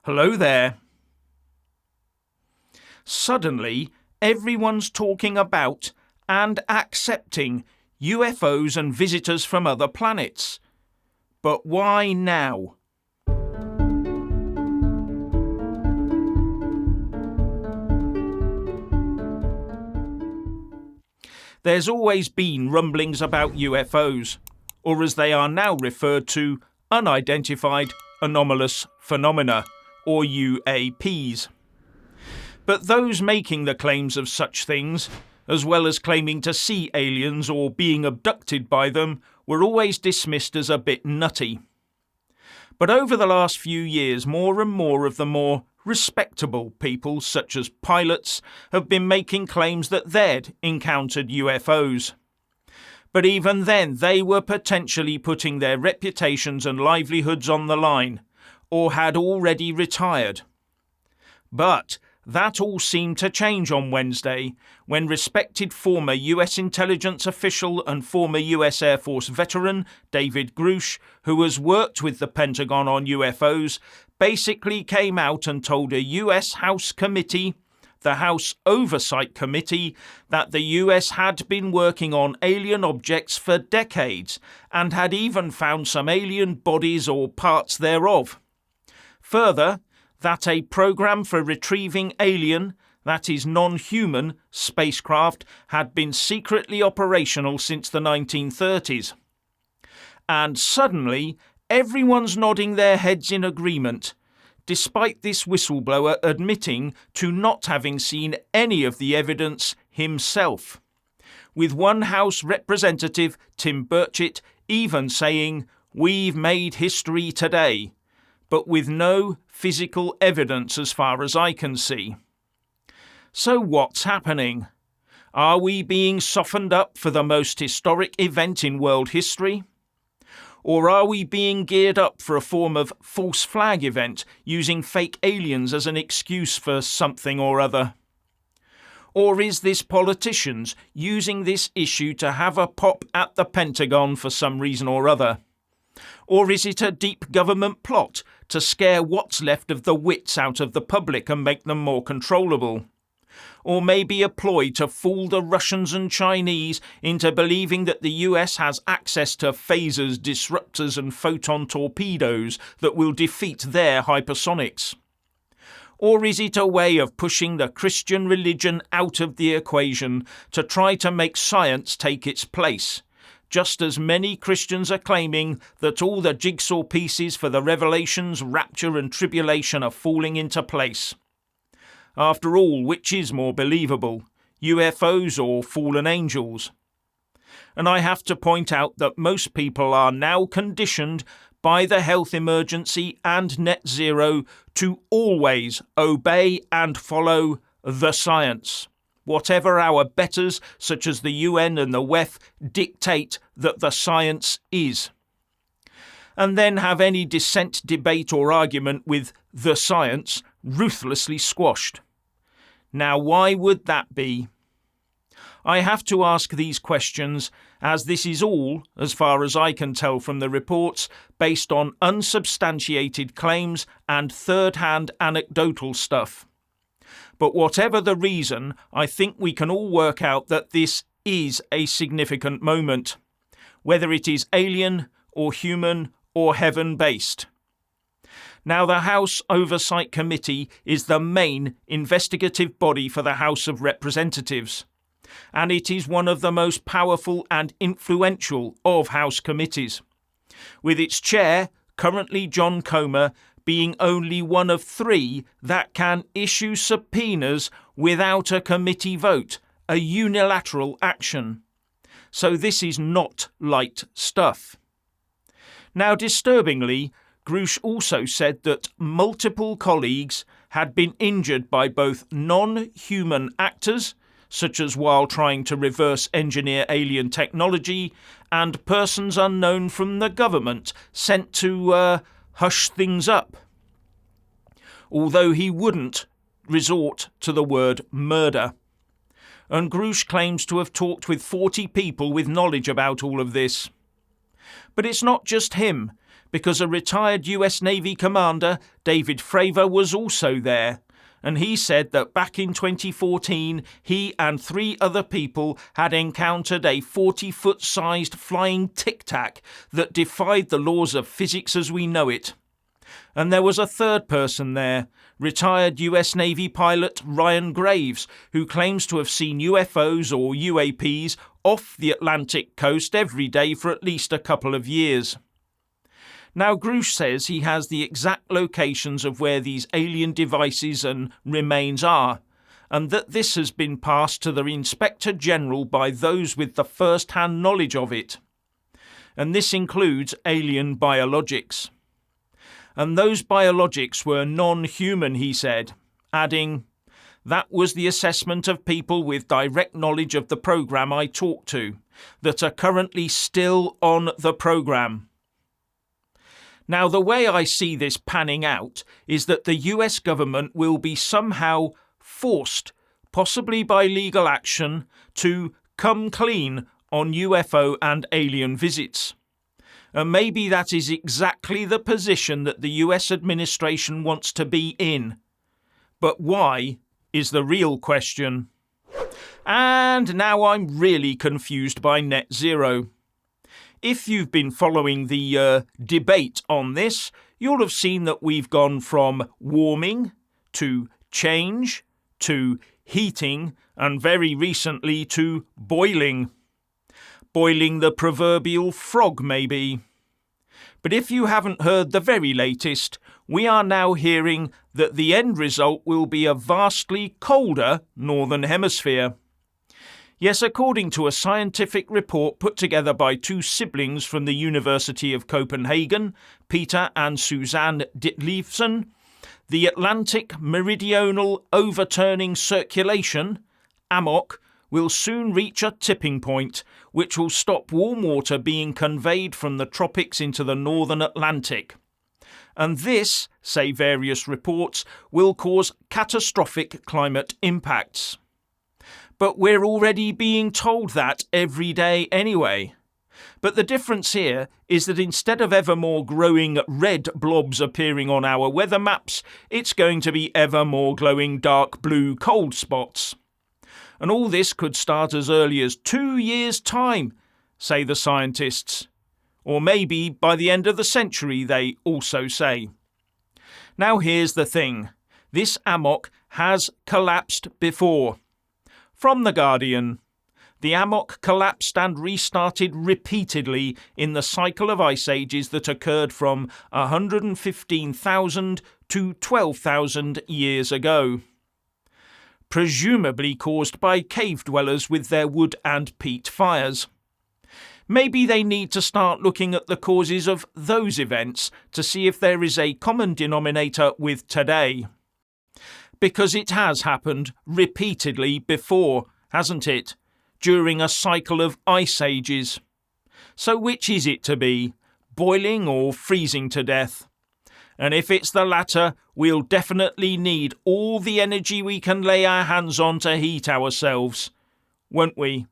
Hello there. Suddenly, everyone's talking about and accepting UFOs and visitors from other planets. But why now? There's always been rumblings about UFOs, or as they are now referred to, unidentified anomalous phenomena, or UAPs. But those making the claims of such things, as well as claiming to see aliens or being abducted by them, were always dismissed as a bit nutty. But over the last few years, more and more of the more respectable people, such as pilots, have been making claims that they'd encountered UFOs. But even then, they were potentially putting their reputations and livelihoods on the line, or had already retired. But that all seemed to change on Wednesday, when respected former US intelligence official and former US Air Force veteran David Grush, who has worked with the Pentagon on UFOs, basically came out and told a US House committee, the House Oversight Committee, that the US had been working on alien objects for decades and had even found some alien bodies or parts thereof. Further, that a program for retrieving alien, that is non-human, spacecraft had been secretly operational since the 1930s. And suddenly, everyone's nodding their heads in agreement, despite this whistleblower admitting to not having seen any of the evidence himself, with one House representative, Tim Burchett, even saying, "We've made history today," but with no physical evidence as far as I can see. So what's happening? Are we being softened up for the most historic event in world history? Or are we being geared up for a form of false flag event, using fake aliens as an excuse for something or other? Or is this politicians using this issue to have a pop at the Pentagon for some reason or other? Or is it a deep government plot to scare what's left of the wits out of the public and make them more controllable? Or maybe a ploy to fool the Russians and Chinese into believing that the US has access to phasers, disruptors and photon torpedoes that will defeat their hypersonics? Or is it a way of pushing the Christian religion out of the equation to try to make science take its place? Just as many Christians are claiming that all the jigsaw pieces for the revelations, rapture and tribulation are falling into place. After all, which is more believable, UFOs or fallen angels? And I have to point out that most people are now conditioned by the health emergency and net zero to always obey and follow the science, whatever our betters, such as the UN and the WEF, dictate that the science is. And then have any dissent, debate or argument with the science ruthlessly squashed. Now, why would that be? I have to ask these questions, as this is all, as far as I can tell from the reports, based on unsubstantiated claims and third-hand anecdotal stuff. But whatever the reason, I think we can all work out that this is a significant moment, whether it is alien or human or heaven-based. Now, the House Oversight Committee is the main investigative body for the House of Representatives, and it is one of the most powerful and influential of House committees, with its chair, currently John Comer, being only one of 3 that can issue subpoenas without a committee vote, a unilateral action. So this is not light stuff. Now, disturbingly, Grush also said that multiple colleagues had been injured by both non-human actors, such as while trying to reverse engineer alien technology, and persons unknown from the government sent to hush things up. Although he wouldn't resort to the word murder. And Grush claims to have talked with 40 people with knowledge about all of this. But it's not just him. because a retired US Navy commander, David Fravor, was also there, and he said that back in 2014 he and 3 other people had encountered a 40-foot-sized flying tic-tac that defied the laws of physics as we know it. And there was a third person there, retired US Navy pilot Ryan Graves, who claims to have seen UFOs or UAPs off the Atlantic coast every day for at least a couple of years. Now, Grush says he has the exact locations of where these alien devices and remains are, and that this has been passed to the Inspector General by those with the first-hand knowledge of it. And this includes alien biologics. And those biologics were non-human, he said, adding, "That was the assessment of people with direct knowledge of the programme I talked to, that are currently still on the programme." Now, the way I see this panning out is that the US government will be somehow forced, possibly by legal action, to come clean on UFO and alien visits. And maybe that is exactly the position that the US administration wants to be in. But why is the real question. And now I'm really confused by net zero. If you've been following the debate on this, you'll have seen that we've gone from warming to change to heating and very recently to boiling. Boiling the proverbial frog, maybe. But if you haven't heard the very latest, we are now hearing that the end result will be a vastly colder Northern Hemisphere. Yes, according to a scientific report put together by 2 siblings from the University of Copenhagen, Peter and Suzanne Ditlevsen, the Atlantic Meridional Overturning Circulation, AMOC, will soon reach a tipping point, which will stop warm water being conveyed from the tropics into the northern Atlantic. And this, say various reports, will cause catastrophic climate impacts. But we're already being told that every day anyway. But the difference here is that instead of ever more growing red blobs appearing on our weather maps, it's going to be ever more glowing dark blue cold spots. And all this could start as early as 2 years' time, say the scientists. Or maybe by the end of the century, they also say. Now here's the thing. This AMOC has collapsed before. From The Guardian. The AMOC collapsed and restarted repeatedly in the cycle of ice ages that occurred from 115,000 to 12,000 years ago. Presumably caused by cave dwellers with their wood and peat fires. Maybe they need to start looking at the causes of those events to see if there is a common denominator with today. Because it has happened repeatedly before, hasn't it? During a cycle of ice ages. So which is it to be? Boiling or freezing to death? And if it's the latter, we'll definitely need all the energy we can lay our hands on to heat ourselves, won't we?